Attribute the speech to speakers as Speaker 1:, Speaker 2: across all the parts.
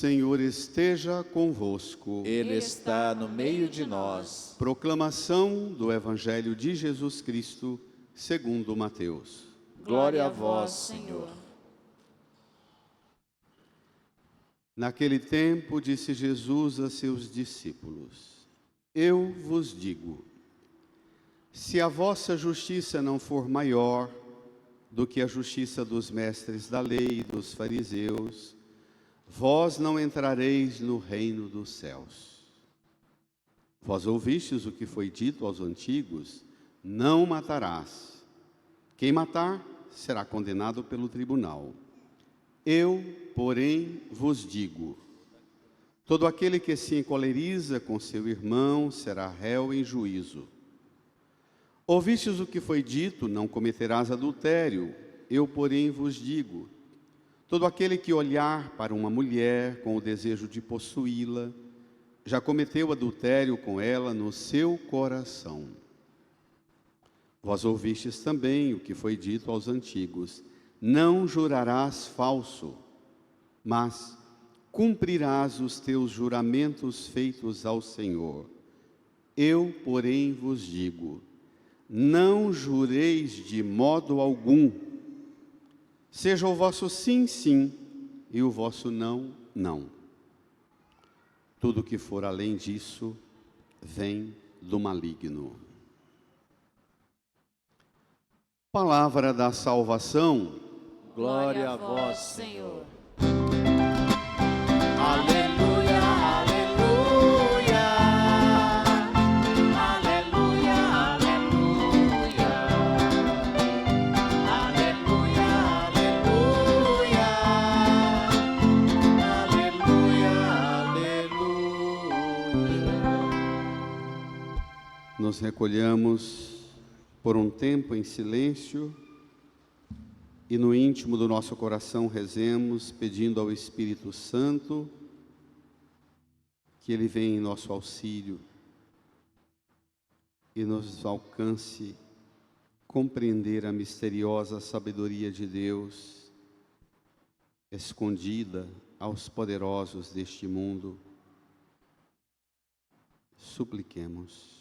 Speaker 1: Senhor esteja convosco.
Speaker 2: Ele está no meio de nós.
Speaker 1: Proclamação do Evangelho de Jesus Cristo, segundo Mateus.
Speaker 2: Glória a vós, Senhor.
Speaker 1: Naquele tempo disse Jesus a seus discípulos: Eu vos digo, se a vossa justiça não for maior do que a justiça dos mestres da lei e dos fariseus, vós não entrareis no reino dos céus. Vós ouvistes o que foi dito aos antigos: não matarás. Quem matar será condenado pelo tribunal. Eu, porém, vos digo: todo aquele que se encoleriza com seu irmão será réu em juízo. Ouvistes o que foi dito: não cometerás adultério. Eu, porém, vos digo: todo aquele que olhar para uma mulher com o desejo de possuí-la, já cometeu adultério com ela no seu coração. Vós ouvistes também o que foi dito aos antigos: não jurarás falso, mas cumprirás os teus juramentos feitos ao Senhor. Eu, porém, vos digo: não jureis de modo algum. Seja o vosso sim, sim, e o vosso não, não. Tudo que for além disso vem do maligno. Palavra da salvação.
Speaker 2: Glória a vós, Senhor.
Speaker 3: Aleluia, aleluia, aleluia, aleluia, aleluia, aleluia, aleluia.
Speaker 1: Nos recolhamos por um tempo em silêncio e no íntimo do nosso coração rezemos pedindo ao Espírito Santo que Ele venha em nosso auxílio e nos alcance compreender a misteriosa sabedoria de Deus escondida aos poderosos deste mundo. Supliquemos.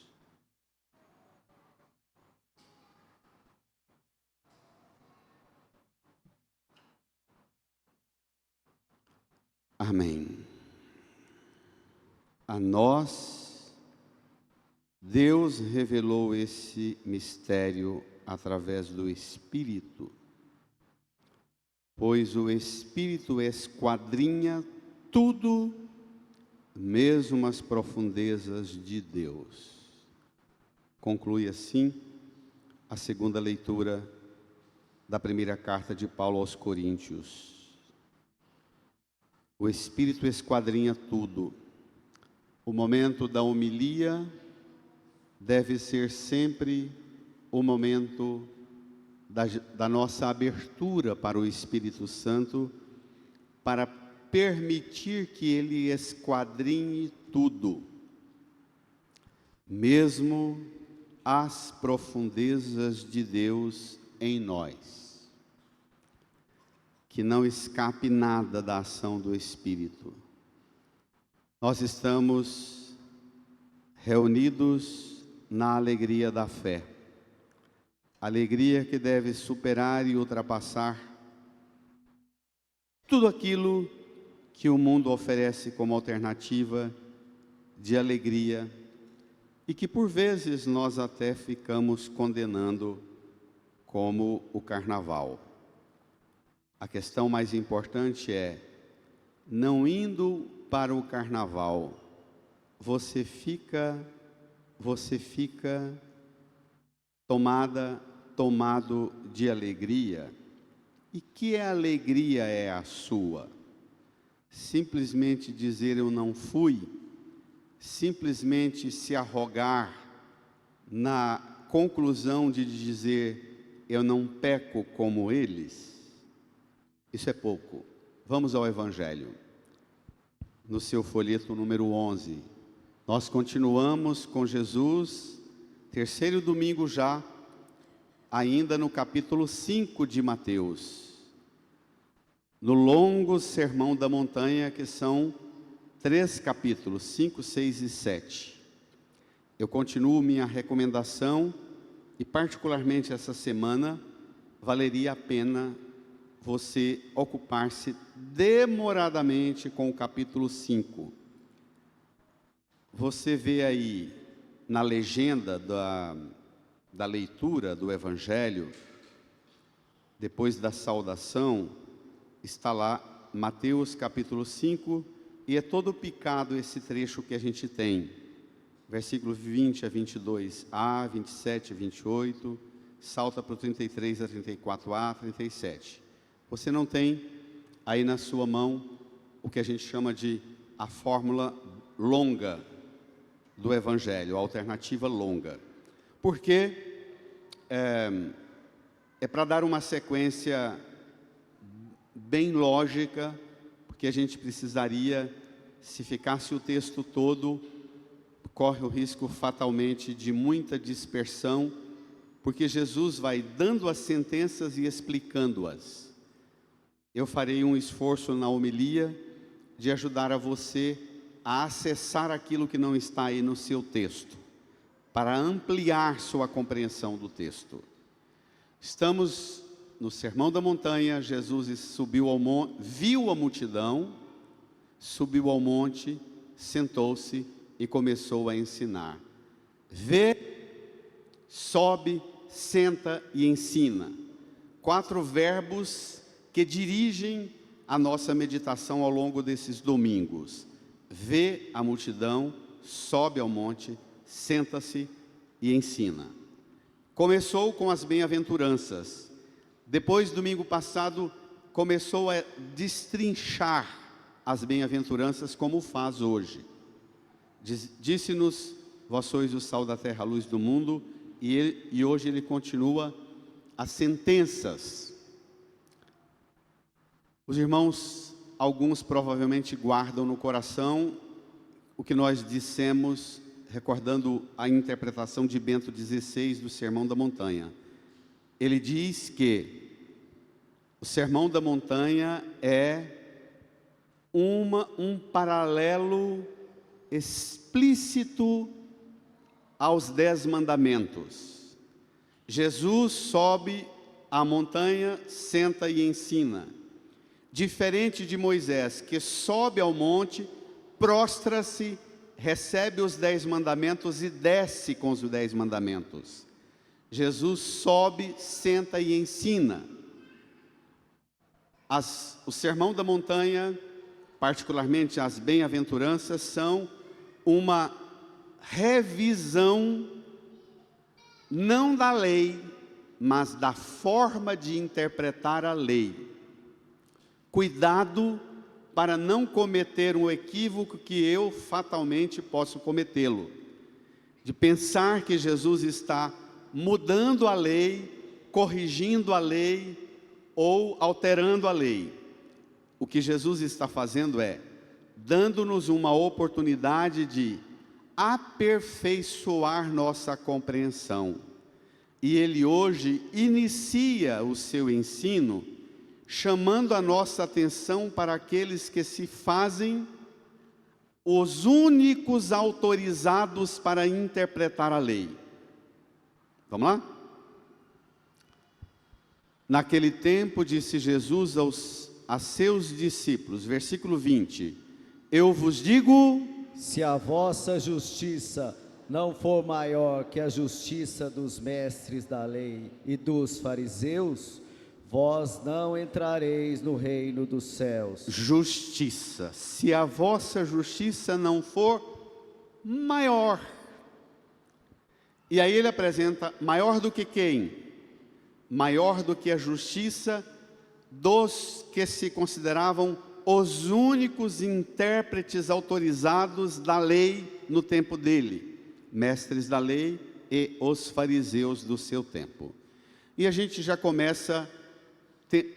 Speaker 1: Amém. A nós, Deus revelou esse mistério através do Espírito, pois o Espírito esquadrinha tudo, mesmo as profundezas de Deus. Conclui assim a segunda leitura da primeira carta de Paulo aos Coríntios. O Espírito esquadrinha tudo. O momento da homilia deve ser sempre o momento da nossa abertura para o Espírito Santo, para permitir que Ele esquadrinhe tudo, mesmo as profundezas de Deus em nós. Que não escape nada da ação do Espírito. Nós estamos reunidos na alegria da fé. Alegria que deve superar e ultrapassar tudo aquilo que o mundo oferece como alternativa de alegria e que por vezes nós até ficamos condenando, como o carnaval. A questão mais importante é, não indo para o carnaval, você fica tomado de alegria. E que alegria é a sua? Simplesmente dizer eu não fui? Simplesmente se arrogar na conclusão de dizer eu não peco como eles? Isso é pouco. Vamos ao Evangelho. No seu folheto número 11, nós continuamos com Jesus, terceiro domingo já, ainda no capítulo 5 de Mateus. no longo Sermão da Montanha, que são 3 capítulos, 5, 6 e 7. Eu continuo minha recomendação e, particularmente essa semana, valeria a pena você ocupar-se demoradamente com o capítulo 5. Você vê aí na legenda da leitura do Evangelho, depois da saudação, está lá Mateus capítulo 5, e é todo picado esse trecho que a gente tem. Versículo 20 a 22a, 27 a 28, salta para o 33 a 34a, 37. Você não tem aí na sua mão o que a gente chama de a fórmula longa do Evangelho, a alternativa longa. Porque é para dar uma sequência bem lógica, porque a gente precisaria, se ficasse o texto todo, corre o risco fatalmente de muita dispersão, porque Jesus vai dando as sentenças e explicando-as. Eu farei um esforço na homilia de ajudar a você a acessar aquilo que não está aí no seu texto, para ampliar sua compreensão do texto. Estamos no Sermão da Montanha. Jesus subiu ao monte, viu a multidão, subiu ao monte, sentou-se e começou a ensinar. Vê, sobe, senta e ensina. 4 verbos que dirigem a nossa meditação ao longo desses domingos. Vê a multidão, sobe ao monte, senta-se e ensina. Começou com as bem-aventuranças. Depois, domingo passado, começou a destrinchar as bem-aventuranças como faz hoje. Disse-nos: vós sois o sal da terra, a luz do mundo, e hoje ele continua as sentenças. Os irmãos, alguns provavelmente guardam no coração o que nós dissemos, recordando a interpretação de Bento XVI do Sermão da Montanha. Ele diz que o Sermão da Montanha é um paralelo explícito aos 10 mandamentos. Jesus sobe a montanha, senta e ensina. Diferente de Moisés, que sobe ao monte, prostra-se, recebe os 10 mandamentos e desce com os 10 mandamentos. Jesus sobe, senta e ensina. O Sermão da Montanha, particularmente as bem-aventuranças, são uma revisão, não da lei, mas da forma de interpretar a lei. Cuidado para não cometer um equívoco que eu fatalmente posso cometê-lo, de pensar que Jesus está mudando a lei, corrigindo a lei ou alterando a lei. O que Jesus está fazendo é dando-nos uma oportunidade de aperfeiçoar nossa compreensão. E Ele hoje inicia o seu ensino chamando a nossa atenção para aqueles que se fazem os únicos autorizados para interpretar a lei. Vamos lá? Naquele tempo disse Jesus a seus discípulos, versículo 20: eu vos digo,
Speaker 2: se a vossa justiça não for maior que a justiça dos mestres da lei e dos fariseus, vós não entrareis no reino dos céus.
Speaker 1: Justiça. Se a vossa justiça não for maior. E aí ele apresenta maior do que quem? Maior do que a justiça dos que se consideravam os únicos intérpretes autorizados da lei no tempo dele, mestres da lei e os fariseus do seu tempo. E a gente já começa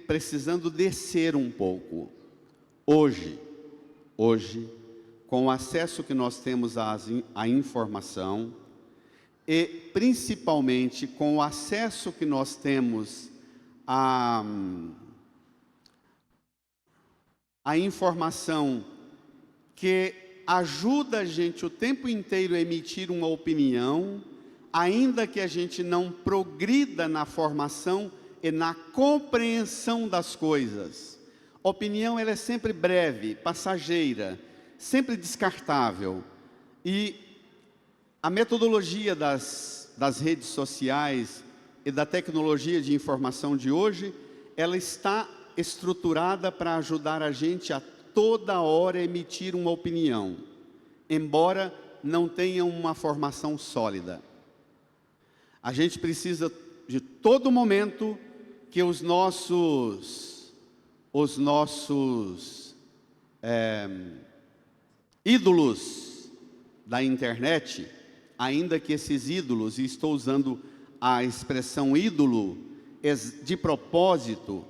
Speaker 1: precisando descer um pouco. Hoje, com o acesso que nós temos à informação, e principalmente com o acesso que nós temos a informação que ajuda a gente o tempo inteiro a emitir uma opinião, ainda que a gente não progrida na formação e na compreensão das coisas. Opinião, ela é sempre breve, passageira, sempre descartável. E a metodologia das redes sociais e da tecnologia de informação de hoje, ela está estruturada para ajudar a gente a toda hora emitir uma opinião, embora não tenha uma formação sólida. A gente precisa de todo momento que os nossos ídolos da internet, ainda que esses ídolos, e estou usando a expressão ídolo de propósito,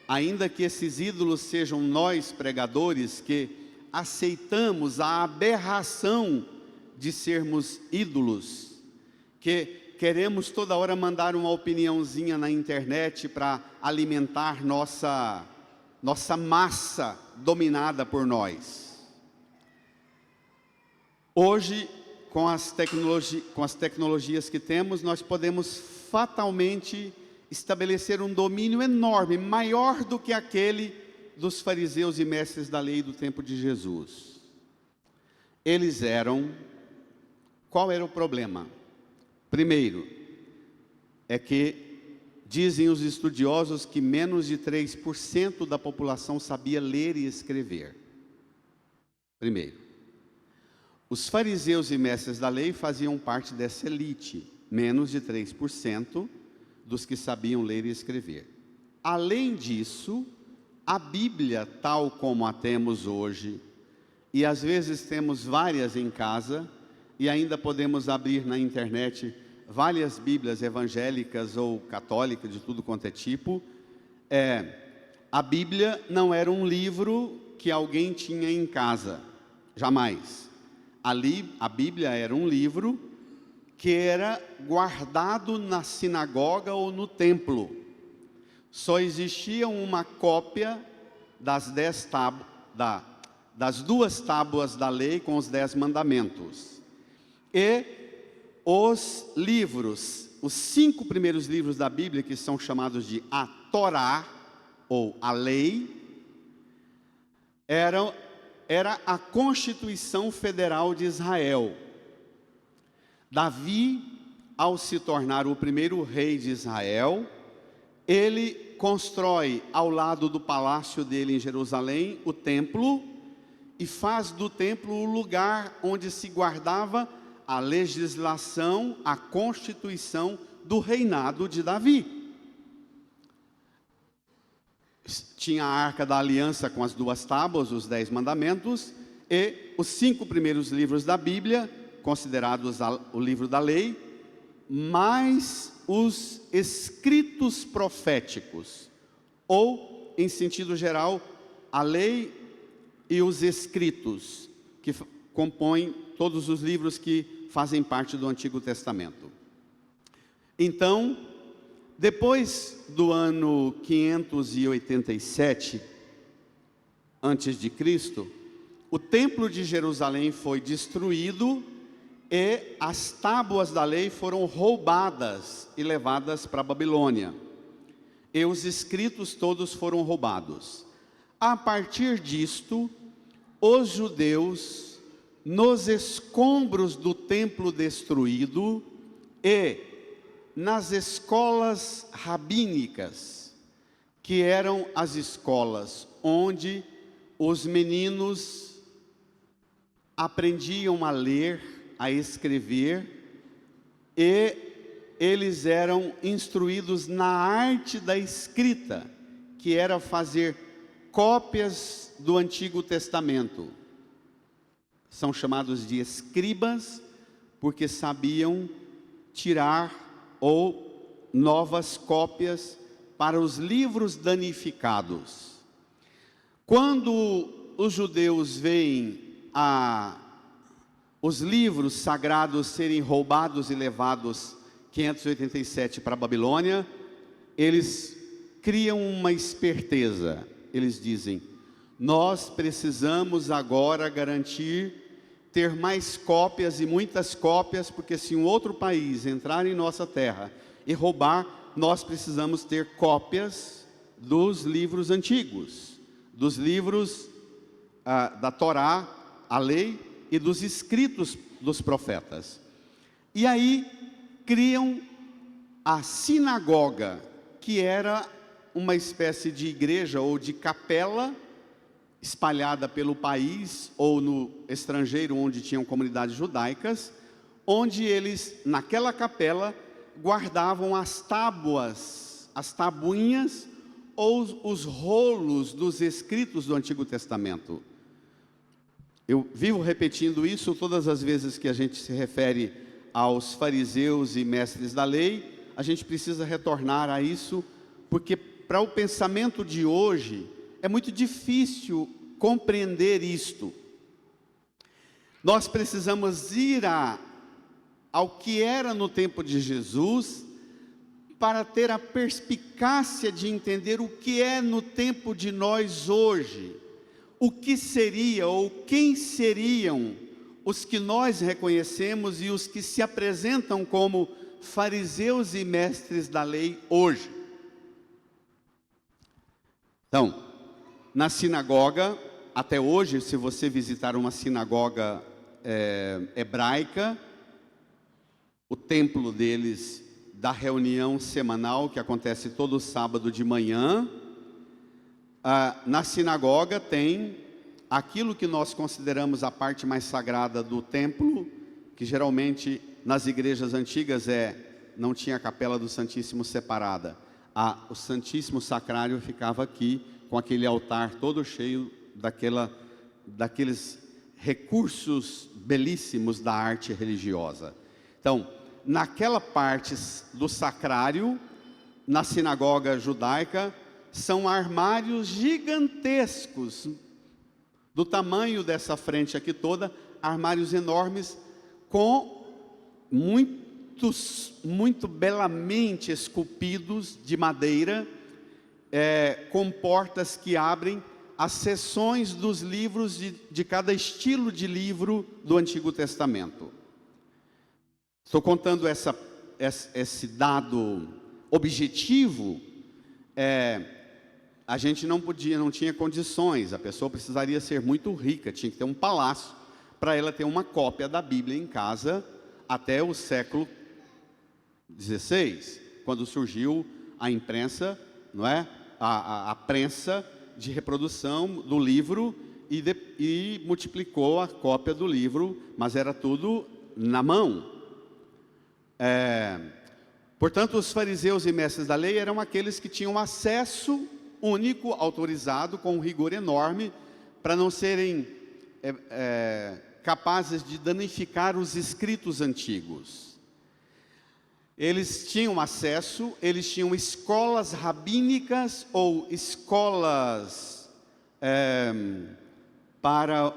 Speaker 1: ainda que esses ídolos sejam nós pregadores que aceitamos a aberração de sermos ídolos, que queremos toda hora mandar uma opiniãozinha na internet para alimentar nossa massa dominada por nós. Hoje, com as tecnologias que temos, nós podemos fatalmente estabelecer um domínio enorme, maior do que aquele dos fariseus e mestres da lei do tempo de Jesus. Qual era o problema? Primeiro, é que dizem os estudiosos que menos de 3% da população sabia ler e escrever. Primeiro, os fariseus e mestres da lei faziam parte dessa elite, menos de 3% dos que sabiam ler e escrever. Além disso, a Bíblia, tal como a temos hoje, e às vezes temos várias em casa, e ainda podemos abrir na internet várias Bíblias evangélicas ou católicas, de tudo quanto é tipo. A Bíblia não era um livro que alguém tinha em casa, jamais. A Bíblia era um livro que era guardado na sinagoga ou no templo. Só existia uma cópia das 2 tábuas da lei com os 10 mandamentos. E os livros, os 5 primeiros livros da Bíblia, que são chamados de a Torá, ou a lei, era a Constituição Federal de Israel. Davi, ao se tornar o primeiro rei de Israel, ele constrói ao lado do palácio dele em Jerusalém o templo, e faz do templo o lugar onde se guardava a legislação, a constituição do reinado de Davi. Tinha a Arca da Aliança com as 2 tábuas, os 10 mandamentos, e os 5 primeiros livros da Bíblia, considerados o livro da lei, mais os escritos proféticos, ou, em sentido geral, a lei e os escritos, que compõem todos os livros que fazem parte do Antigo Testamento. Então, depois do ano 587 antes de Cristo, o templo de Jerusalém foi destruído e as tábuas da lei foram roubadas e levadas para a Babilônia. E os escritos todos foram roubados. A partir disto, os judeus, nos escombros do templo destruído e nas escolas rabínicas, que eram as escolas onde os meninos aprendiam a ler, a escrever, e eles eram instruídos na arte da escrita, que era fazer cópias do Antigo Testamento. São chamados de escribas, porque sabiam tirar ou novas cópias para os livros danificados. Quando os judeus veem os livros sagrados serem roubados e levados 587 para a Babilônia, eles criam uma esperteza. Eles dizem: nós precisamos agora garantir ter mais cópias e muitas cópias, porque se um outro país entrar em nossa terra e roubar, nós precisamos ter cópias dos livros antigos, dos livros da Torá, a lei, e dos escritos dos profetas. E aí criam a sinagoga, que era uma espécie de igreja ou de capela espalhada pelo país ou no estrangeiro onde tinham comunidades judaicas, onde eles, naquela capela, guardavam as tábuas, as tabuinhas ou os rolos dos escritos do Antigo Testamento. Eu vivo repetindo isso todas as vezes que a gente se refere aos fariseus e mestres da lei. A gente precisa retornar a isso, porque para o pensamento de hoje é muito difícil compreender isto. Nós precisamos ir ao que era no tempo de Jesus, para ter a perspicácia de entender o que é no tempo de nós hoje. O que seria ou quem seriam os que nós reconhecemos e os que se apresentam como fariseus e mestres da lei hoje. Então, na sinagoga, até hoje, se você visitar uma sinagoga hebraica, o templo deles, da reunião semanal que acontece todo sábado de manhã, na sinagoga tem aquilo que nós consideramos a parte mais sagrada do templo, que geralmente nas igrejas antigas não tinha a capela do Santíssimo separada. O Santíssimo Sacrário ficava aqui, com aquele altar todo cheio daqueles recursos belíssimos da arte religiosa. Então, naquela parte do sacrário, na sinagoga judaica, são armários gigantescos, do tamanho dessa frente aqui toda, armários enormes, com muito belamente esculpidos de madeira, com portas que abrem as seções dos livros de cada estilo de livro do Antigo Testamento. Estou contando esse dado objetivo. A gente não tinha condições, a pessoa precisaria ser muito rica, tinha que ter um palácio para ela ter uma cópia da Bíblia em casa, até o século XVI, quando surgiu a imprensa, não é? A prensa de reprodução do livro e multiplicou a cópia do livro, mas era tudo na mão. Portanto, os fariseus e mestres da lei eram aqueles que tinham acesso único, autorizado, com um rigor enorme, para não serem capazes de danificar os escritos antigos. Eles tinham acesso, eles tinham escolas rabínicas ou escolas para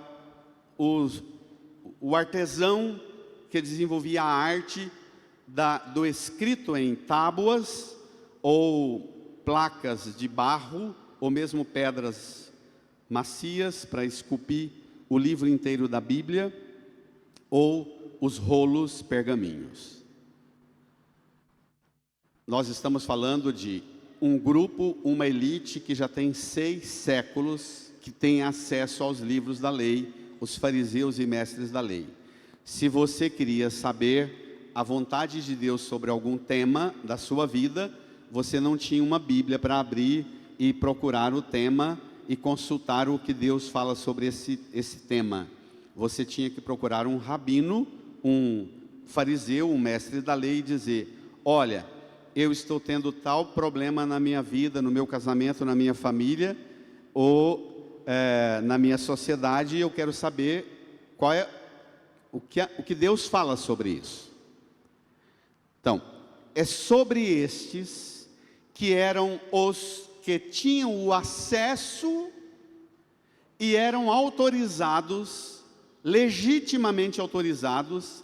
Speaker 1: o artesão que desenvolvia a arte do escrito em tábuas ou placas de barro, ou mesmo pedras macias para esculpir o livro inteiro da Bíblia, ou os rolos pergaminhos. Nós estamos falando de um grupo, uma elite que já tem 6 séculos que tem acesso aos livros da lei, os fariseus e mestres da lei. Se você queria saber a vontade de Deus sobre algum tema da sua vida, você não tinha uma Bíblia para abrir e procurar o tema e consultar o que Deus fala sobre esse tema. Você tinha que procurar um rabino, um fariseu, um mestre da lei e dizer: olha, eu estou tendo tal problema na minha vida, no meu casamento, na minha família, ou na minha sociedade, e eu quero saber o que Deus fala sobre isso. Então, é sobre estes que eram os que tinham o acesso e eram autorizados, legitimamente autorizados,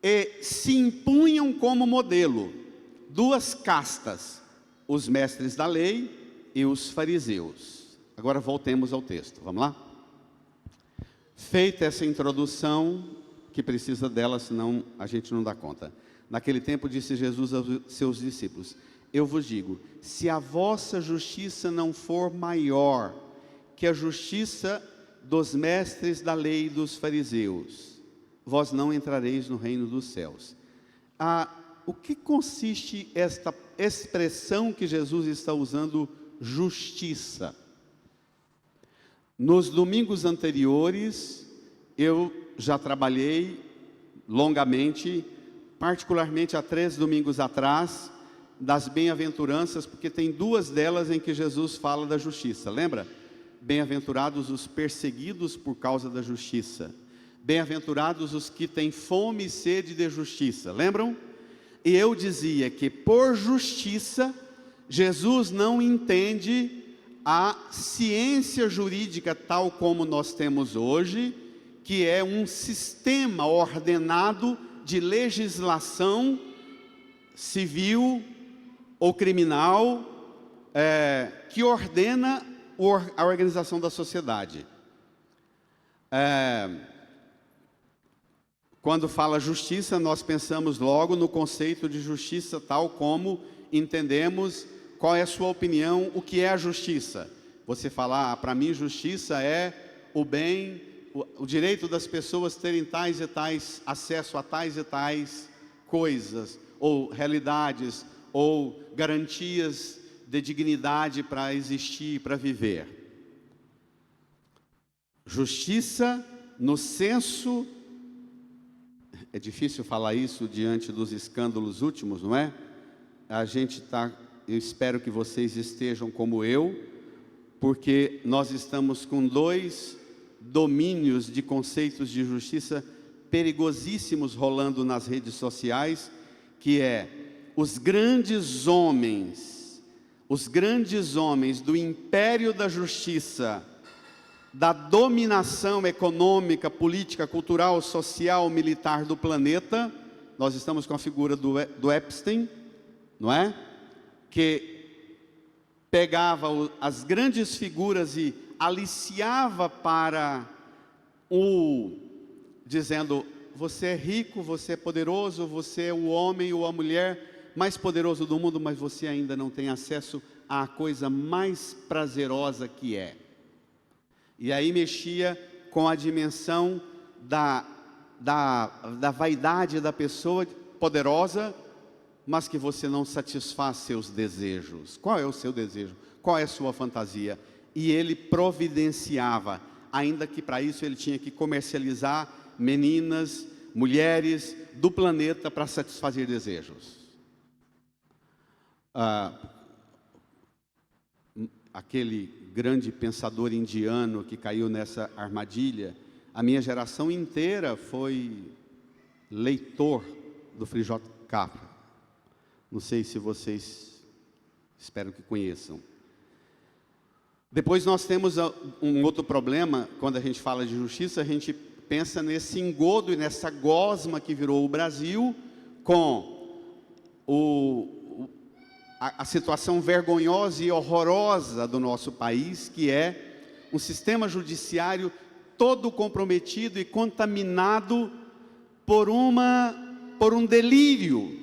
Speaker 1: e se impunham como modelo 2 castas, os mestres da lei e os fariseus. Agora voltemos ao texto, vamos lá? Feita essa introdução, que precisa dela, senão a gente não dá conta. Naquele tempo disse Jesus aos seus discípulos: eu vos digo, se a vossa justiça não for maior que a justiça dos mestres da lei e dos fariseus, vós não entrareis no reino dos céus. O que consiste esta expressão que Jesus está usando, justiça? Nos domingos anteriores, eu já trabalhei longamente, particularmente há 3 domingos atrás, das bem-aventuranças, porque tem 2 delas em que Jesus fala da justiça, lembra? Bem-aventurados os perseguidos por causa da justiça. Bem-aventurados os que têm fome e sede de justiça, lembram? E eu dizia que por justiça, Jesus não entende a ciência jurídica tal como nós temos hoje, que é um sistema ordenado de legislação civil ou criminal, que ordena a organização da sociedade. Quando fala justiça, nós pensamos logo no conceito de justiça tal como entendemos. Qual é a sua opinião? O que é a justiça? Você fala, para mim justiça é o bem, o direito das pessoas terem tais e tais, acesso a tais e tais coisas, ou realidades, ou garantias de dignidade para existir, para viver. Justiça no senso, é difícil falar isso diante dos escândalos últimos, não é? Eu espero que vocês estejam como eu, porque nós estamos com 2 domínios de conceitos de justiça perigosíssimos rolando nas redes sociais, que é os grandes homens do império da justiça, da dominação econômica, política, cultural, social, militar do planeta. Nós estamos com a figura do Epstein, não é? Que pegava as grandes figuras e aliciava para dizendo, você é rico, você é poderoso, você é o homem ou a mulher mais poderoso do mundo, mas você ainda não tem acesso à coisa mais prazerosa que é. E aí mexia com a dimensão da vaidade da pessoa poderosa, mas que você não satisfaz seus desejos. Qual é o seu desejo? Qual é a sua fantasia? E ele providenciava, ainda que para isso ele tinha que comercializar meninas, mulheres do planeta para satisfazer desejos. Aquele grande pensador indiano que caiu nessa armadilha, a minha geração inteira foi leitor do Frei J. Capra. Não sei se vocês, espero que conheçam. Depois nós temos um outro problema, quando a gente fala de justiça, a gente pensa nesse engodo e nessa gosma que virou o Brasil, com a situação vergonhosa e horrorosa do nosso país, que é um sistema judiciário todo comprometido e contaminado por um delírio,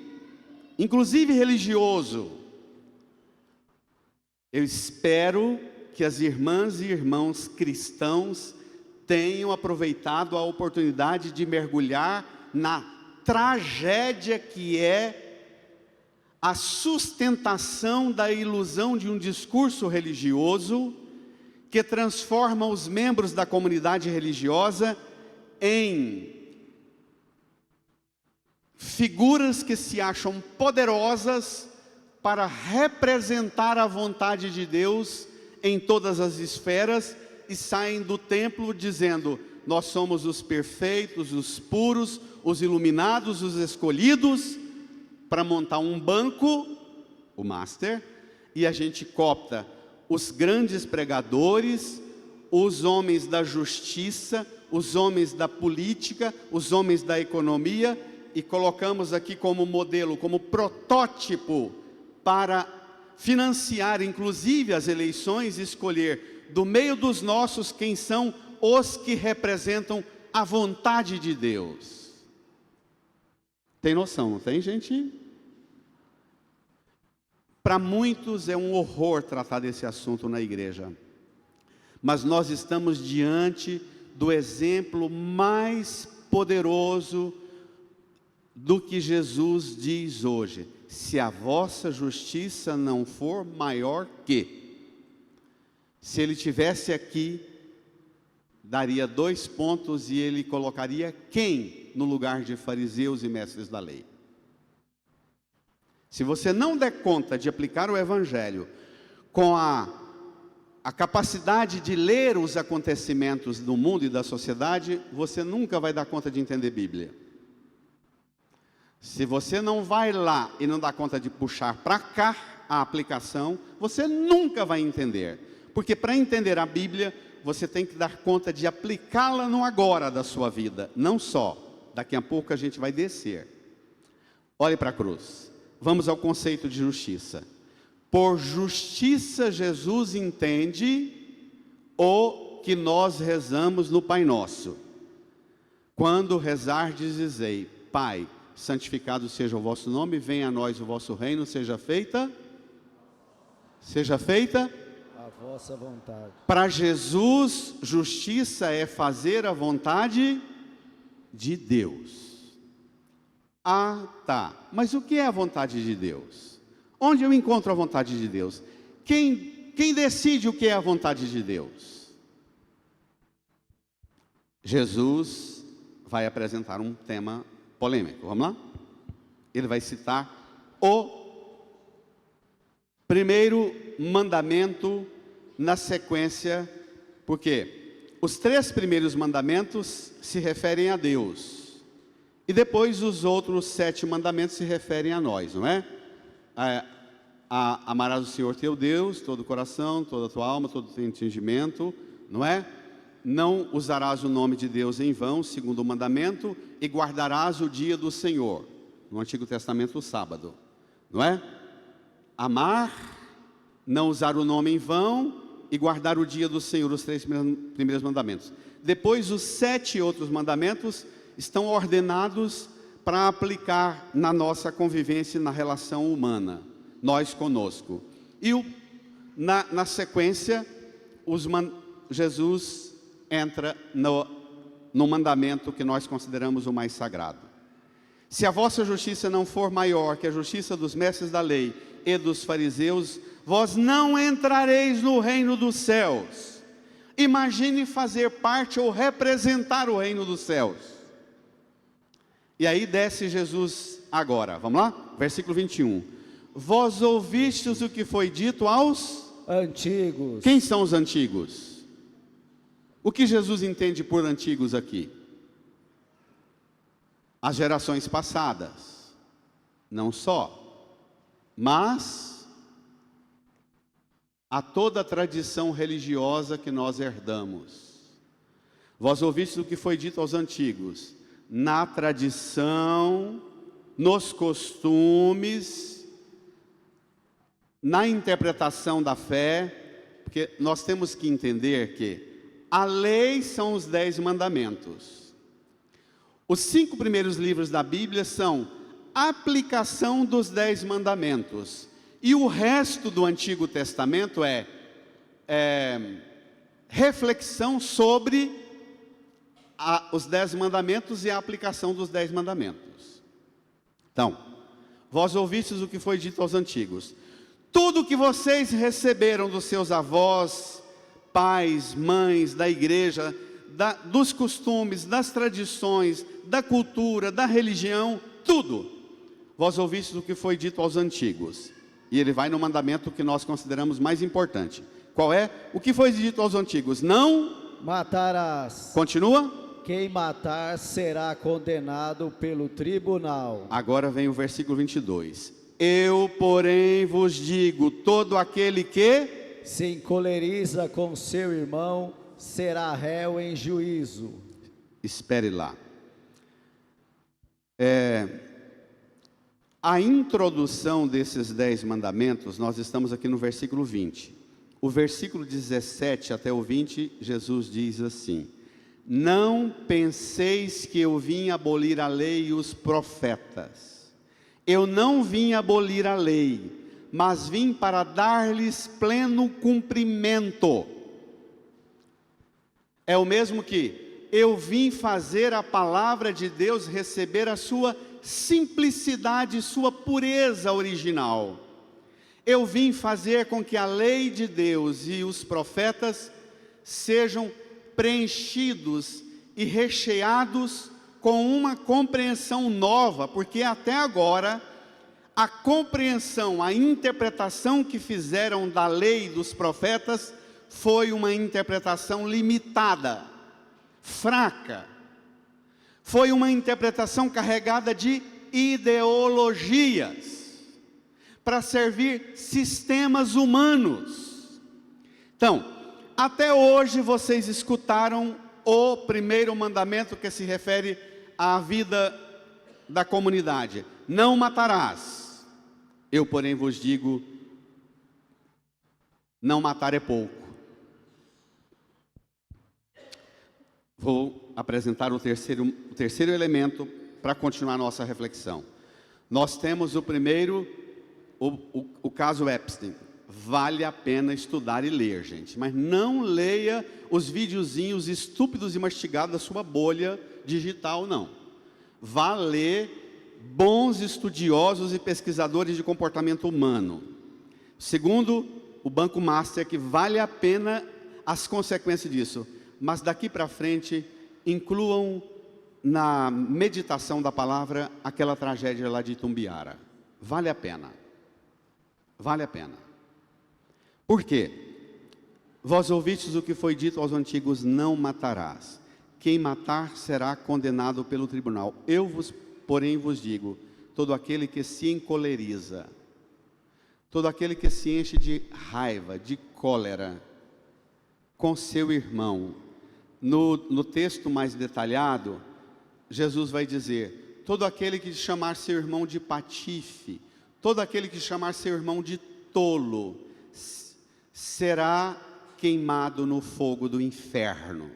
Speaker 1: inclusive religioso. Eu espero que as irmãs e irmãos cristãos tenham aproveitado a oportunidade de mergulhar na tragédia que é a sustentação da ilusão de um discurso religioso que transforma os membros da comunidade religiosa em figuras que se acham poderosas para representar a vontade de Deus em todas as esferas e saem do templo dizendo, nós somos os perfeitos, os puros, os iluminados, os escolhidos, para montar um banco, o master, e a gente copta os grandes pregadores, os homens da justiça, os homens da política, os homens da economia, e colocamos aqui como modelo, como protótipo, para financiar inclusive as eleições, escolher do meio dos nossos quem são os que representam a vontade de Deus. Tem noção, não tem, gente? Para muitos é um horror tratar desse assunto na igreja. Mas nós estamos diante do exemplo mais poderoso do que Jesus diz hoje. Se a vossa justiça não for maior que. Se ele tivesse aqui, daria 2 pontos e ele colocaria quem no lugar de fariseus e mestres da lei? Se você não der conta de aplicar o Evangelho com a capacidade de ler os acontecimentos do mundo e da sociedade, você nunca vai dar conta de entender Bíblia. Se você não vai lá e não dá conta de puxar para cá a aplicação, você nunca vai entender. Porque para entender a Bíblia, você tem que dar conta de aplicá-la no agora da sua vida, não só. Daqui a pouco a gente vai descer. Olhe para a cruz. Vamos ao conceito de justiça. Por justiça, Jesus entende o que nós rezamos no Pai Nosso. Quando rezardes, dizei: Pai, santificado seja o vosso nome, venha a nós o vosso reino, seja feita
Speaker 2: A vossa vontade.
Speaker 1: Para Jesus, justiça é fazer a vontade de Deus. Ah, tá. Mas o que é a vontade de Deus? Onde eu encontro a vontade de Deus? Quem decide o que é a vontade de Deus? Jesus vai apresentar um tema polêmico. Vamos lá? Ele vai citar o primeiro mandamento na sequência, porque os 3 primeiros mandamentos se referem a Deus. E depois os outros 7 mandamentos se referem a nós, não é? Amarás o Senhor teu Deus, todo o coração, toda a tua alma, todo o teu entendimento, não é? Não usarás o nome de Deus em vão, segundo o mandamento, e guardarás o dia do Senhor. No Antigo Testamento, o sábado, não é? Amar, não usar o nome em vão e guardar o dia do Senhor, os 3 primeiros mandamentos. Depois, os 7 outros mandamentos estão ordenados para aplicar na nossa convivência, na relação humana, nós conosco. E na sequência, Jesus entra no mandamento que nós consideramos o mais sagrado. Se a vossa justiça não for maior que a justiça dos mestres da lei e dos fariseus, vós não entrareis no reino dos céus. Imagine fazer parte ou representar o reino dos céus. E aí desce Jesus agora, vamos lá? Versículo 21. Vós ouvistes o que foi dito aos
Speaker 2: antigos.
Speaker 1: Quem são os antigos? O que Jesus entende por antigos aqui? As gerações passadas. Não só, mas a toda a tradição religiosa que nós herdamos. Vós ouvistes o que foi dito aos antigos. Na tradição, nos costumes, na interpretação da fé, porque nós temos que entender que a lei são os 10 mandamentos. Os 5 primeiros livros da Bíblia são aplicação dos 10 mandamentos. E o resto do Antigo Testamento é reflexão sobre os 10 mandamentos e a aplicação dos 10 mandamentos. Então, vós ouvistes o que foi dito aos antigos. Tudo que vocês receberam dos seus avós, pais, mães, da igreja, dos costumes, das tradições, da cultura, da religião, tudo. Vós ouvistes o que foi dito aos antigos. E ele vai no mandamento que nós consideramos mais importante. Qual é? O que foi dito aos antigos? Não
Speaker 2: matarás.
Speaker 1: Continua.
Speaker 2: Quem matar será condenado pelo tribunal.
Speaker 1: Agora vem o versículo 22. Eu, porém, vos digo, todo aquele que
Speaker 2: se encoleriza com seu irmão, será réu em juízo.
Speaker 1: Espere lá. A introdução desses 10 mandamentos, nós estamos aqui no versículo 20. o versículo 17 até o 20, Jesus diz assim: não penseis que eu vim abolir a lei e os profetas. Eu não vim abolir a lei, mas vim para dar-lhes pleno cumprimento. É o mesmo que eu vim fazer a palavra de Deus receber a sua simplicidade, sua pureza original. Eu vim fazer com que a lei de Deus e os profetas sejam preenchidos e recheados com uma compreensão nova, porque até agora a compreensão, a interpretação que fizeram da lei e dos profetas foi uma interpretação limitada, fraca. Foi uma interpretação carregada de ideologias, para servir sistemas humanos. Então, até hoje vocês escutaram o primeiro mandamento que se refere à vida da comunidade: não matarás. Eu, porém, vos digo, não matar é pouco. Vou apresentar o terceiro elemento para continuar nossa reflexão. Nós temos o primeiro, o caso Epstein. Vale a pena estudar e ler, gente, mas não leia os videozinhos estúpidos e mastigados da sua bolha digital, não. Vá ler bons estudiosos e pesquisadores de comportamento humano. Segundo, o Banco Master, que vale a pena as consequências disso, mas daqui para frente incluam na meditação da palavra aquela tragédia lá de Itumbiara. Vale a pena. Vale a pena. Por quê? Vós ouvistes o que foi dito aos antigos: não matarás. Quem matar será condenado pelo tribunal. Porém vos digo, todo aquele que se encoleriza, todo aquele que se enche de raiva, de cólera com seu irmão, no texto mais detalhado, Jesus vai dizer: todo aquele que chamar seu irmão de patife, todo aquele que chamar seu irmão de tolo, será queimado no fogo do inferno.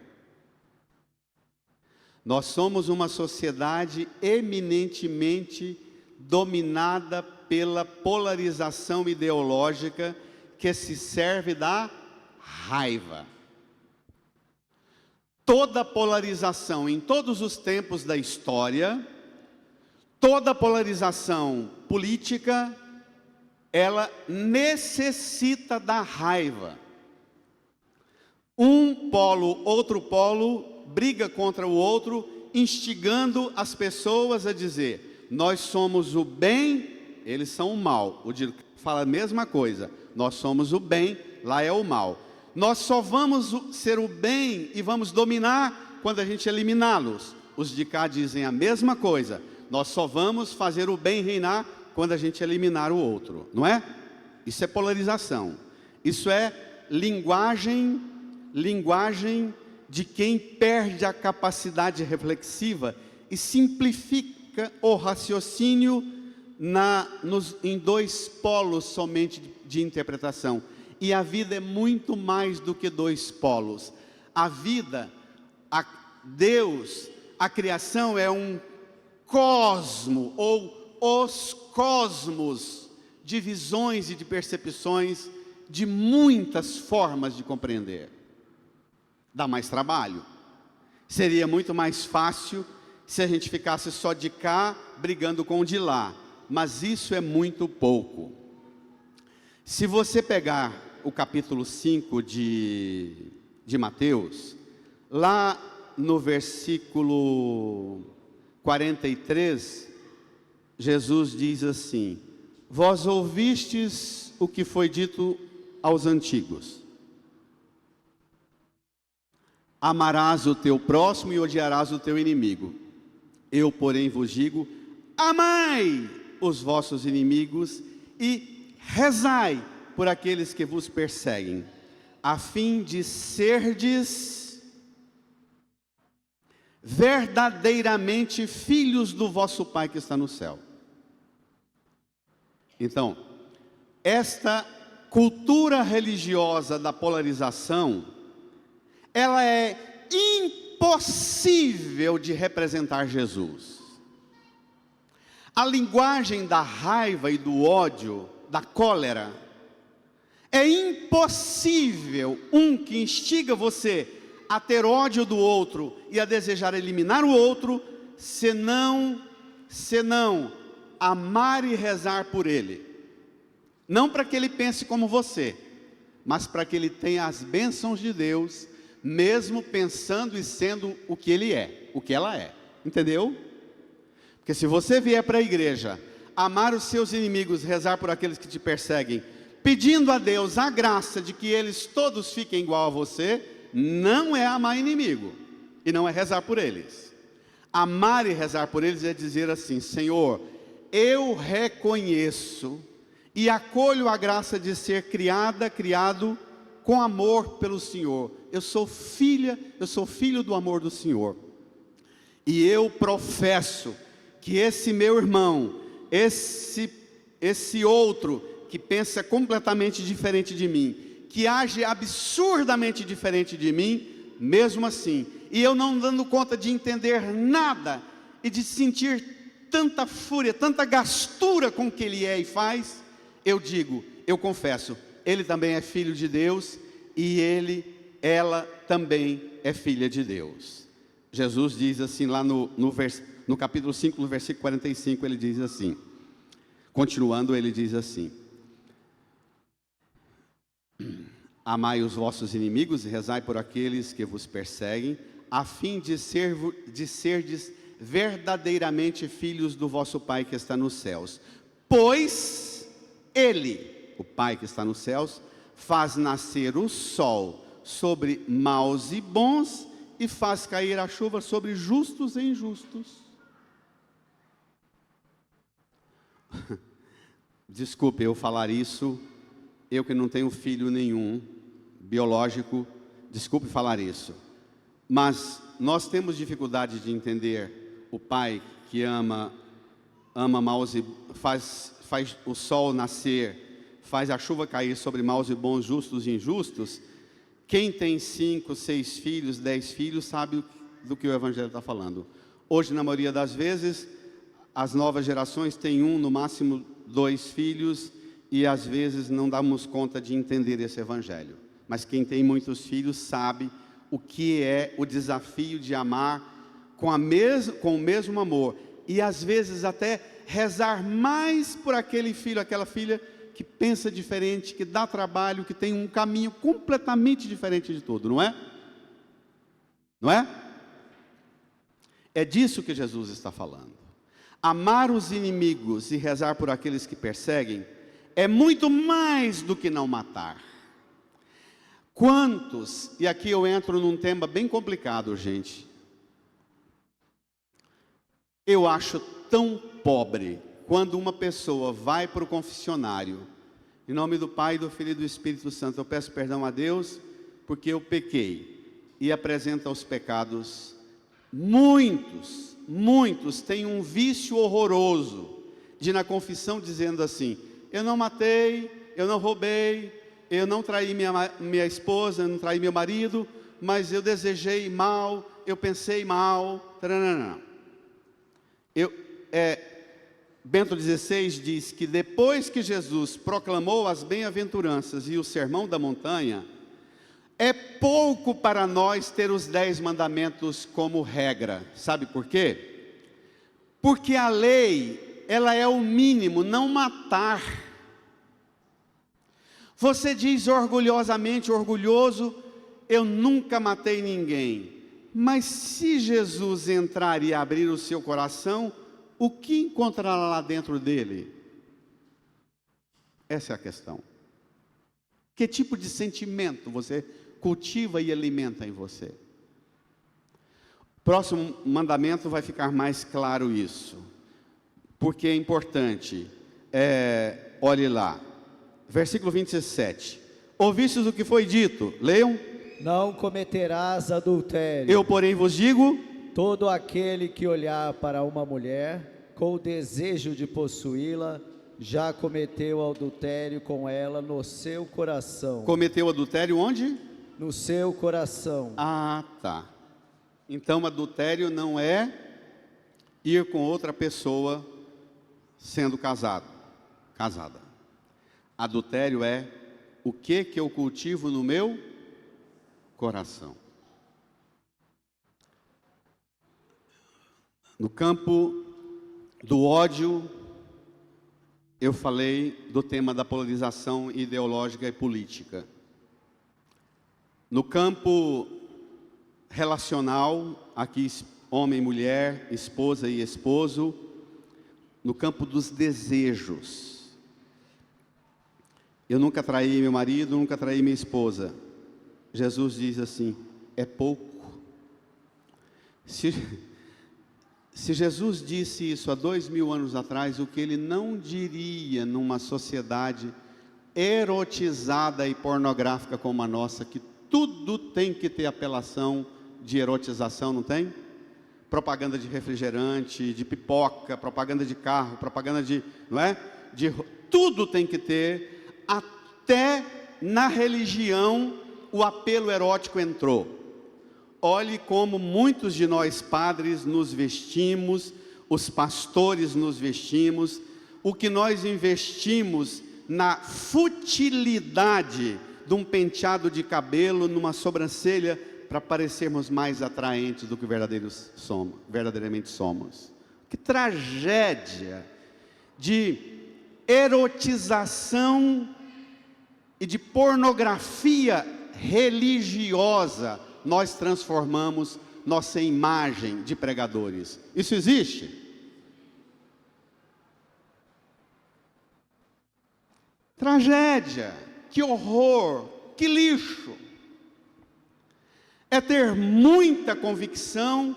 Speaker 1: Nós somos uma sociedade eminentemente dominada pela polarização ideológica que se serve da raiva. Toda polarização em todos os tempos da história, toda polarização política, ela necessita da raiva. Um polo, outro polo, briga contra o outro, instigando as pessoas a dizer: nós somos o bem, eles são o mal. O Dilo fala a mesma coisa: nós somos o bem, lá é o mal. Nós só vamos ser o bem e vamos dominar quando a gente eliminá-los. Os de cá dizem a mesma coisa: nós só vamos fazer o bem reinar quando a gente eliminar o outro, não é? Isso é polarização. Isso é linguagem de quem perde a capacidade reflexiva e simplifica o raciocínio em dois polos somente de interpretação. E a vida é muito mais do que dois polos. A vida, Deus, a criação é um cosmo, ou os cosmos de visões e de percepções, de muitas formas de compreender. Dá mais trabalho. Seria muito mais fácil se a gente ficasse só de cá brigando com o de lá, mas isso é muito pouco. Se você pegar o capítulo 5 de Mateus, lá no versículo 43, Jesus diz assim: vós ouvistes o que foi dito aos antigos: amarás o teu próximo e odiarás o teu inimigo. Eu, porém, vos digo: amai os vossos inimigos e rezai por aqueles que vos perseguem, a fim de serdes verdadeiramente filhos do vosso Pai que está no céu. Então, esta cultura religiosa da polarização, ela é impossível de representar Jesus. A linguagem da raiva e do ódio, da cólera, é impossível um que instiga você a ter ódio do outro e a desejar eliminar o outro, senão amar e rezar por ele. Não para que ele pense como você, mas para que ele tenha as bênçãos de Deus, mesmo pensando e sendo o que ele é, o que ela é. Entendeu? Porque se você vier para a igreja, amar os seus inimigos, rezar por aqueles que te perseguem, pedindo a Deus a graça de que eles todos fiquem igual a você, não é amar inimigo, e não é rezar por eles. Amar e rezar por eles é dizer assim: Senhor, eu reconheço e acolho a graça de ser criado com amor pelo Senhor. Eu sou filho do amor do Senhor. E eu professo que esse meu irmão, esse outro que pensa completamente diferente de mim, que age absurdamente diferente de mim, mesmo assim, e eu não dando conta de entender nada e de sentir tanta fúria, tanta gastura com o que ele é e faz, eu confesso, ele também é filho de Deus e ela também é filha de Deus. Jesus diz assim lá no capítulo 5, no versículo 45, ele diz assim, continuando, ele diz assim: amai os vossos inimigos e rezai por aqueles que vos perseguem, a fim de serdes verdadeiramente filhos do vosso Pai que está nos céus. Pois Ele, o Pai que está nos céus, faz nascer o sol sobre maus e bons e faz cair a chuva sobre justos e injustos. Desculpe eu falar isso, eu que não tenho filho nenhum biológico, desculpe falar isso, mas nós temos dificuldade de entender o Pai que ama maus e faz o sol nascer, faz a chuva cair sobre maus e bons, justos e injustos. Quem tem 5, 6 filhos, 10 filhos, sabe do que o Evangelho está falando. Hoje, na maioria das vezes, as novas gerações têm 1, no máximo 2 filhos, e às vezes não damos conta de entender esse Evangelho. Mas quem tem muitos filhos sabe o que é o desafio de amar com o mesmo amor, e às vezes até rezar mais por aquele filho, aquela filha que pensa diferente, que dá trabalho, que tem um caminho completamente diferente de tudo, não é? Não é? É disso que Jesus está falando. Amar os inimigos e rezar por aqueles que perseguem é muito mais do que não matar. Quantos, e aqui eu entro num tema bem complicado, gente. Eu acho tão pobre quando uma pessoa vai para o confessionário, em nome do Pai, do Filho e do Espírito Santo, eu peço perdão a Deus, porque eu pequei, e apresenta os pecados. Muitos têm um vício horroroso, de na confissão dizendo assim: eu não matei, eu não roubei, eu não traí minha esposa, eu não traí meu marido, mas eu desejei mal, eu pensei mal, Bento XVI diz que depois que Jesus proclamou as bem-aventuranças e o sermão da montanha, é pouco para nós ter os 10 mandamentos como regra. Sabe por quê? Porque a lei, ela é o mínimo, não matar. Você diz orgulhosamente, orgulhoso, eu nunca matei ninguém. Mas se Jesus entrar e abrir o seu coração, o que encontrará lá dentro dele? Essa é a questão. Que tipo de sentimento você cultiva e alimenta em você? Próximo mandamento vai ficar mais claro isso, porque é importante. Olhe lá, versículo 27. Ouvistes o que foi dito? Leiam.
Speaker 2: Não cometerás adultério.
Speaker 1: Eu, porém, vos digo:
Speaker 2: todo aquele que olhar para uma mulher com o desejo de possuí-la, já cometeu adultério com ela no seu coração.
Speaker 1: Cometeu adultério onde?
Speaker 2: No seu coração.
Speaker 1: Ah, tá. Então, adultério não é ir com outra pessoa sendo casada. Adultério é o que eu cultivo no meu coração. No campo do ódio, eu falei do tema da polarização ideológica e política. No campo relacional, aqui homem e mulher, esposa e esposo, no campo dos desejos. Eu nunca traí meu marido, nunca traí minha esposa. Jesus diz assim, é pouco. Se Jesus disse isso há 2000 anos atrás, o que ele não diria numa sociedade erotizada e pornográfica como a nossa, que tudo tem que ter apelação de erotização, não tem? Propaganda de refrigerante, de pipoca, propaganda de carro, propaganda de, não é? Tudo tem que ter, até na religião o apelo erótico entrou. Olhe como muitos de nós padres nos vestimos, os pastores nos vestimos, o que nós investimos na futilidade de um penteado de cabelo, numa sobrancelha, para parecermos mais atraentes do que verdadeiramente somos. Que tragédia de erotização e de pornografia religiosa nós transformamos nossa imagem de pregadores. Isso existe? Tragédia, que horror, que lixo. É ter muita convicção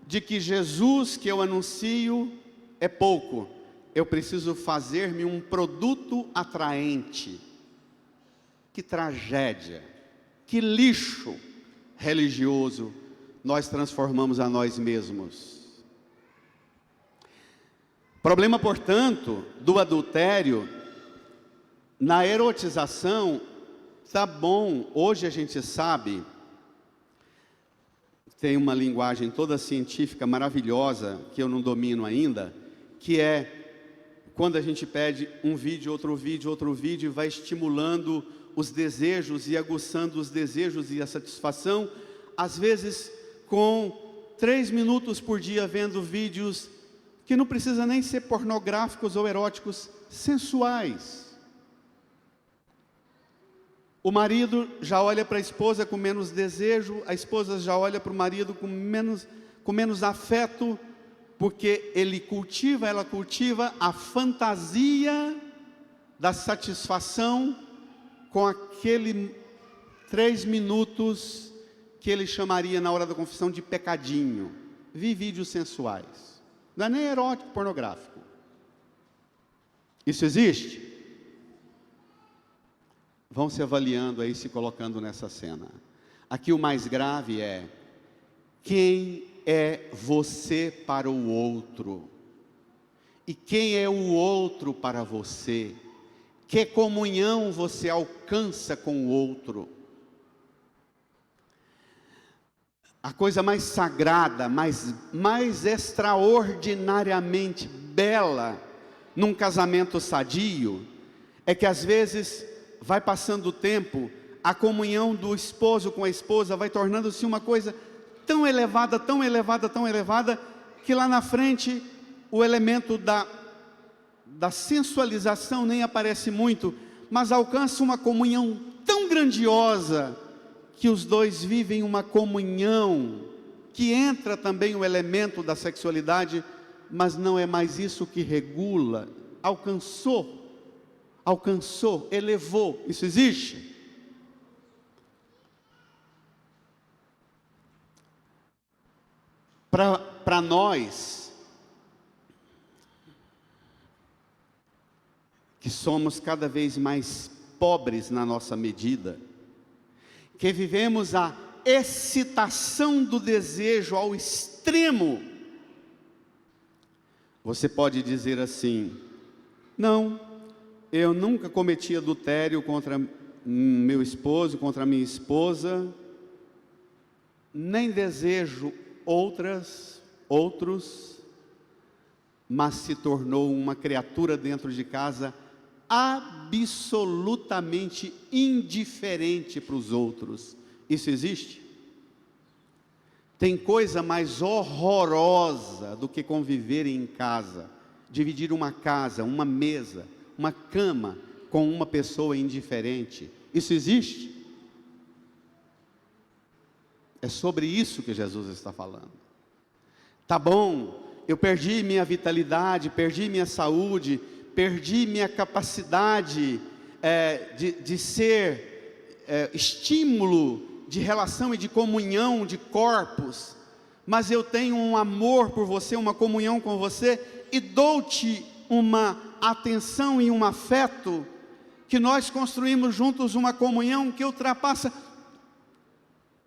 Speaker 1: de que Jesus que eu anuncio é pouco. Eu preciso fazer-me um produto atraente. Que tragédia, que lixo religioso nós transformamos a nós mesmos. Problema, portanto, do adultério na erotização. Tá bom, hoje a gente sabe, tem uma linguagem toda científica maravilhosa que eu não domino ainda, que é quando a gente pede um vídeo, outro vídeo, e vai estimulando os desejos e aguçando os desejos e a satisfação, às vezes com 3 minutos por dia vendo vídeos que não precisa nem ser pornográficos ou eróticos, sensuais. O marido já olha para a esposa com menos desejo, a esposa já olha para o marido com menos afeto, porque ela cultiva a fantasia da satisfação com aquele 3 minutos que ele chamaria na hora da confissão de pecadinho. Vi vídeos sensuais. Não é nem erótico, pornográfico. Isso existe? Vão se avaliando aí, se colocando nessa cena. Aqui o mais grave é: quem é você para o outro? E quem é o outro para você? Que comunhão você alcança com o outro? A coisa mais sagrada, mais extraordinariamente bela num casamento sadio é que às vezes vai passando o tempo, a comunhão do esposo com a esposa vai tornando-se uma coisa tão elevada, tão elevada, tão elevada, que lá na frente o elemento da sensualização nem aparece muito, mas alcança uma comunhão tão grandiosa, que os dois vivem uma comunhão, que entra também o elemento da sexualidade, mas não é mais isso que regula. Alcançou, elevou. Isso existe? Para nós que somos cada vez mais pobres na nossa medida, que vivemos a excitação do desejo ao extremo, você pode dizer assim: Não, eu nunca cometi adultério contra meu esposo, contra minha esposa, nem desejo outros, mas se tornou uma criatura dentro de casa absolutamente indiferente para os outros. Isso existe? Tem coisa mais horrorosa do que conviver em casa, dividir uma casa, uma mesa, uma cama com uma pessoa indiferente. Isso existe? É sobre isso que Jesus está falando. Tá bom, eu perdi minha vitalidade, perdi minha saúde, perdi minha capacidade de ser estímulo de relação e de comunhão de corpos, mas eu tenho um amor por você, uma comunhão com você, e dou-te uma atenção e um afeto, que nós construímos juntos uma comunhão que ultrapassa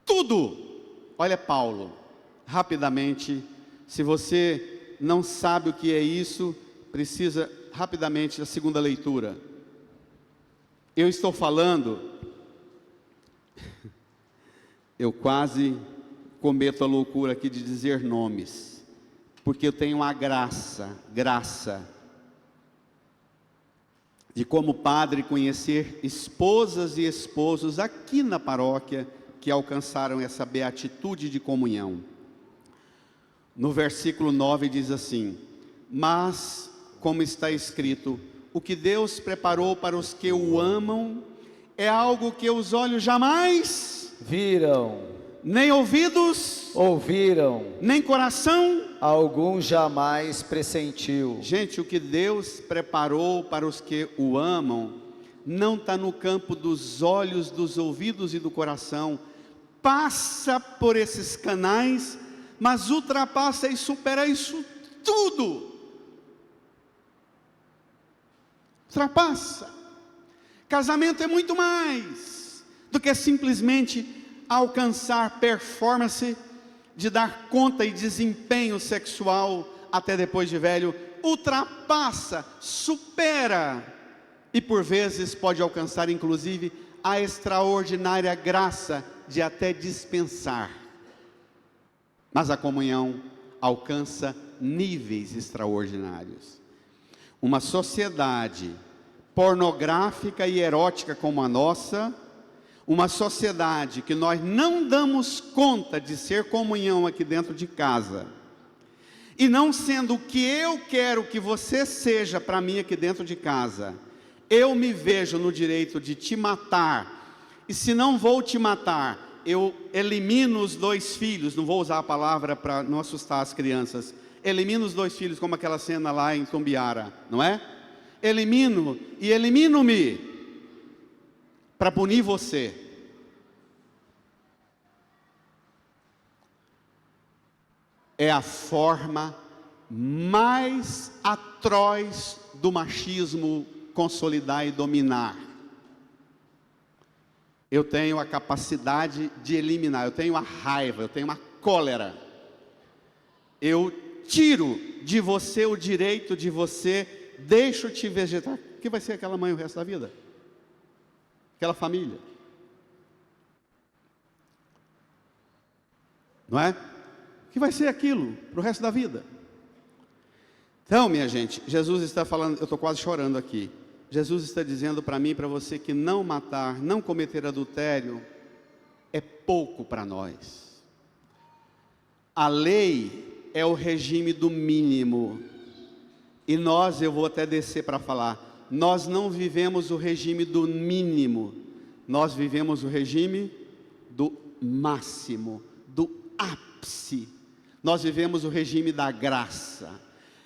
Speaker 1: tudo. Olha Paulo, rapidamente, se você não sabe o que é isso, precisa rapidamente da segunda leitura. Eu estou falando, eu quase cometo a loucura aqui de dizer nomes, porque eu tenho a graça de como padre conhecer esposas e esposos aqui na paróquia que alcançaram essa beatitude de comunhão. No versículo 9 diz assim: mas, como está escrito, o que Deus preparou para os que o amam é algo que os olhos jamais
Speaker 2: viram,
Speaker 1: nem ouvidos
Speaker 2: ouviram,
Speaker 1: nem coração
Speaker 2: algum jamais pressentiu.
Speaker 1: Gente, o que Deus preparou para os que o amam não está no campo dos olhos, dos ouvidos e do coração. Passa por esses canais, mas ultrapassa e supera isso tudo. Ultrapassa. Casamento é muito mais do que simplesmente alcançar performance de dar conta e desempenho sexual até depois de velho. Ultrapassa, supera e por vezes pode alcançar inclusive a extraordinária graça de até dispensar. Mas a comunhão alcança níveis extraordinários. Uma sociedade pornográfica e erótica como a nossa, uma sociedade que nós não damos conta de ser comunhão aqui dentro de casa, e não sendo o que eu quero que você seja para mim aqui dentro de casa, eu me vejo no direito de te matar, e se não vou te matar, eu elimino os 2 filhos, não vou usar a palavra para não assustar as crianças, elimino os 2 filhos, como aquela cena lá em Tumbiara, não é? Elimino e elimino-me para punir você. É a forma mais atroz do machismo consolidar e dominar. Eu tenho a capacidade de eliminar, eu tenho a raiva, eu tenho a cólera. Eu tiro de você o direito de você, deixo-te vegetar. O que vai ser aquela mãe o resto da vida? Aquela família? Não é? O que vai ser aquilo para o resto da vida? Então, minha gente, Jesus está falando, eu estou quase chorando aqui. Jesus está dizendo para mim e para você que não matar, não cometer adultério, é pouco para nós. A lei é o regime do mínimo. E nós, eu vou até descer para falar, nós não vivemos o regime do mínimo, nós vivemos o regime do máximo, do ápice. Nós vivemos o regime da graça.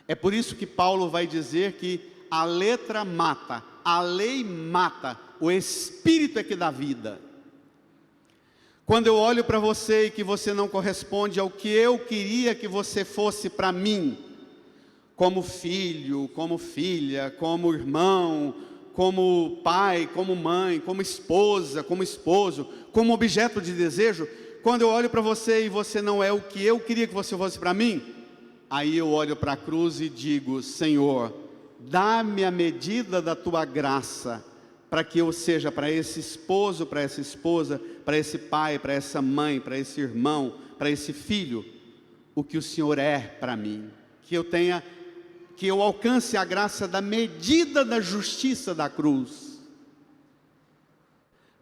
Speaker 1: É por isso que Paulo vai dizer que a letra mata, a lei mata, o Espírito é que dá vida. Quando eu olho para você e que você não corresponde ao que eu queria que você fosse para mim, como filho, como filha, como irmão, como pai, como mãe, como esposa, como esposo, como objeto de desejo, quando eu olho para você e você não é o que eu queria que você fosse para mim, aí eu olho para a cruz e digo: Senhor, dá-me a medida da tua graça, para que eu seja para esse esposo, para essa esposa, para esse pai, para essa mãe, para esse irmão, para esse filho, o que o Senhor é para mim, que eu alcance a graça da medida da justiça da cruz.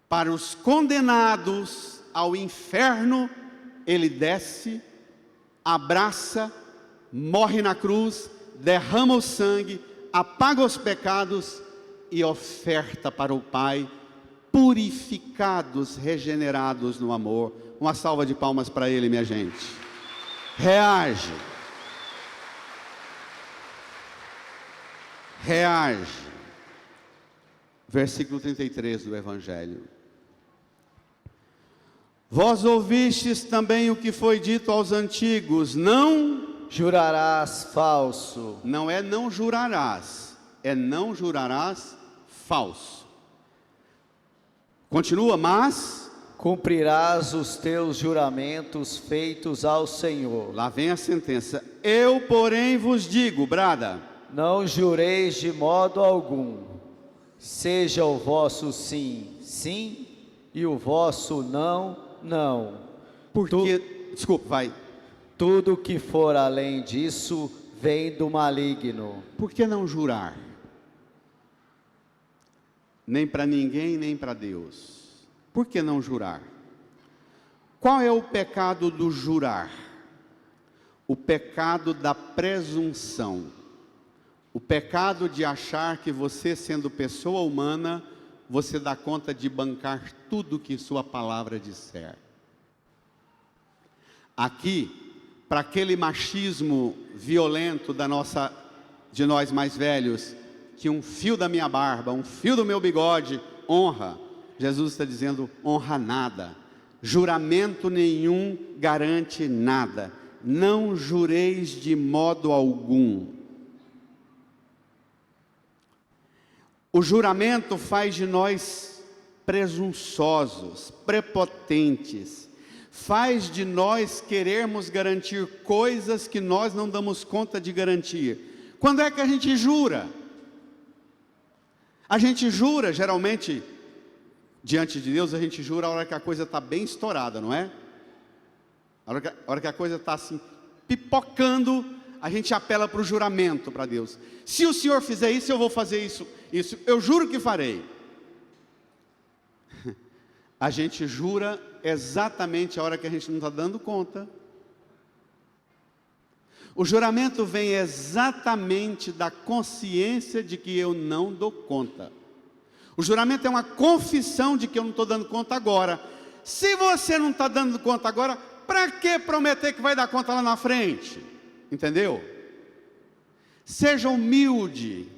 Speaker 1: Para os condenados ao inferno, ele desce, abraça, morre na cruz, derrama o sangue, apaga os pecados e oferta para o Pai, purificados, regenerados no amor. Uma salva de palmas para ele, minha gente. Reage. Reage. Versículo 33 do Evangelho. Vós ouvistes também o que foi dito aos antigos: não
Speaker 2: jurarás falso.
Speaker 1: Não é não jurarás, é não jurarás falso. Continua, mas
Speaker 2: cumprirás os teus juramentos feitos ao Senhor.
Speaker 1: Lá vem a sentença. Eu, porém, vos digo, brada,
Speaker 2: não jureis de modo algum. Seja o vosso sim, sim, e o vosso não, não.
Speaker 1: Porque, desculpa, vai.
Speaker 2: Tudo que for além disso vem do maligno.
Speaker 1: Por que não jurar? Nem para ninguém, nem para Deus. Por que não jurar? Qual é o pecado do jurar? O pecado da presunção. O pecado de achar que você, sendo pessoa humana, você dá conta de bancar tudo que sua palavra disser. Aqui, para aquele machismo violento de nós mais velhos, que um fio da minha barba, um fio do meu bigode honra, Jesus está dizendo: honra nada, juramento nenhum garante nada, não jureis de modo algum. O juramento faz de nós presunçosos, prepotentes, faz de nós querermos garantir coisas que nós não damos conta de garantir. Quando é que a gente jura? A gente jura, geralmente, diante de Deus, a gente jura a hora que a coisa está bem estourada, não é? A hora que a coisa está assim, pipocando, a gente apela para o juramento para Deus. Se o Senhor fizer isso, eu vou fazer isso, eu juro que farei. A gente jura exatamente a hora que a gente não está dando conta. O juramento vem exatamente da consciência de que eu não dou conta. O juramento é uma confissão de que eu não estou dando conta agora. Se você não está dando conta agora, para que prometer que vai dar conta lá na frente? Entendeu? Seja humilde,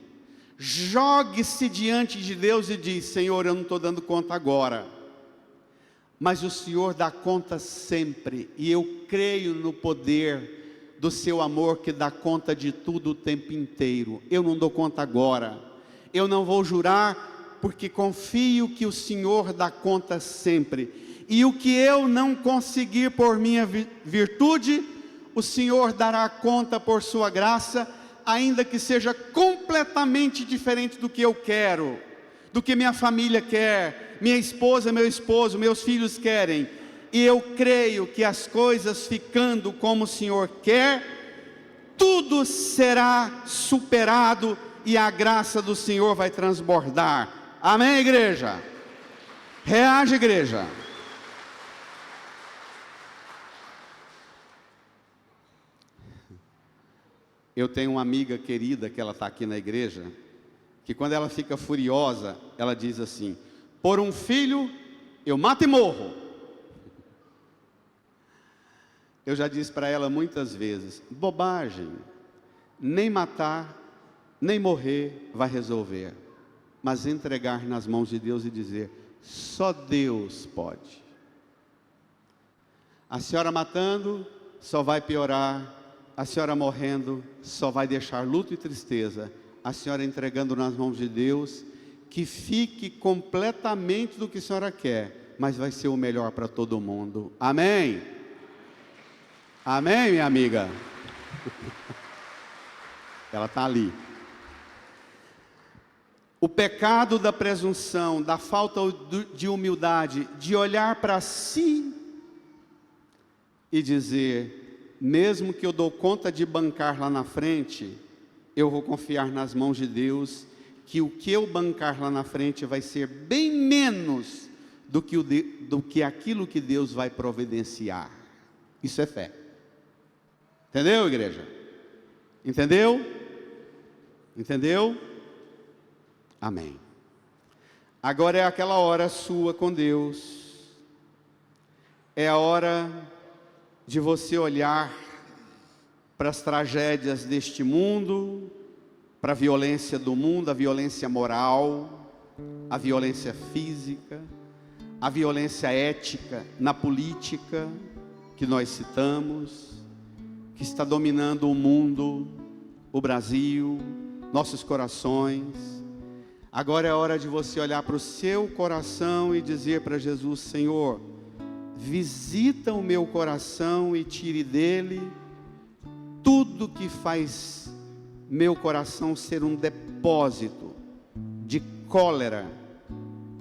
Speaker 1: jogue-se diante de Deus e diz: Senhor, eu não estou dando conta agora, mas o Senhor dá conta sempre, e eu creio no poder do seu amor que dá conta de tudo o tempo inteiro. Eu não dou conta agora, eu não vou jurar, porque confio que o Senhor dá conta sempre, e o que eu não conseguir por minha virtude, o Senhor dará conta por sua graça, ainda que seja completamente diferente do que eu quero, do que minha família quer, minha esposa, meu esposo, meus filhos querem. E eu creio que as coisas ficando como o Senhor quer, tudo será superado e a graça do Senhor vai transbordar. Amém, igreja? Reage, igreja. Eu tenho uma amiga querida que ela está aqui na igreja, que quando ela fica furiosa, ela diz assim: por um filho eu mato e morro. Eu já disse para ela muitas vezes: bobagem, nem matar, nem morrer vai resolver, mas entregar nas mãos de Deus e dizer: só Deus pode. A senhora matando só vai piorar, a senhora morrendo só vai deixar luto e tristeza. A senhora entregando nas mãos de Deus, que fique completamente do que a senhora quer, mas vai ser o melhor para todo mundo. Amém? Amém, minha amiga? Ela está ali. O pecado da presunção, da falta de humildade, de olhar para si e dizer, mesmo que eu dou conta de bancar lá na frente, eu vou confiar nas mãos de Deus, que o que eu bancar lá na frente vai ser bem menos do que aquilo que Deus vai providenciar. Isso é fé. Entendeu, igreja? Entendeu? Entendeu? Amém. Agora é aquela hora sua com Deus. É a hora de você olhar para as tragédias deste mundo, para a violência do mundo, a violência moral, a violência física, a violência ética na política que nós citamos, que está dominando o mundo, o Brasil, nossos corações. Agora é a hora de você olhar para o seu coração e dizer para Jesus, Senhor, visita o meu coração e tire dele tudo que faz meu coração ser um depósito de cólera,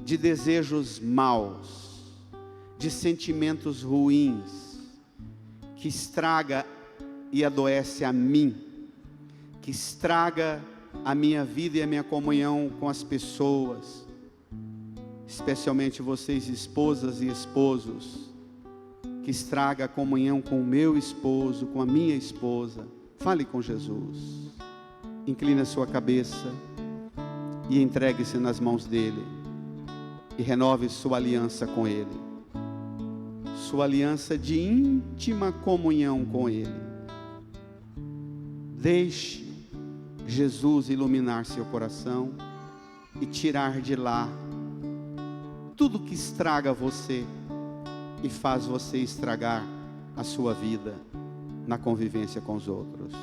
Speaker 1: de desejos maus, de sentimentos ruins, que estraga e adoece a mim, que estraga a minha vida e a minha comunhão com as pessoas, especialmente vocês, esposas e esposos, que estraga a comunhão com o meu esposo, com a minha esposa. Fale com Jesus, incline a sua cabeça e entregue-se nas mãos dele, e renove sua aliança com ele, sua aliança de íntima comunhão com ele. Deixe Jesus iluminar seu coração e tirar de lá tudo que estraga você e faz você estragar a sua vida na convivência com os outros.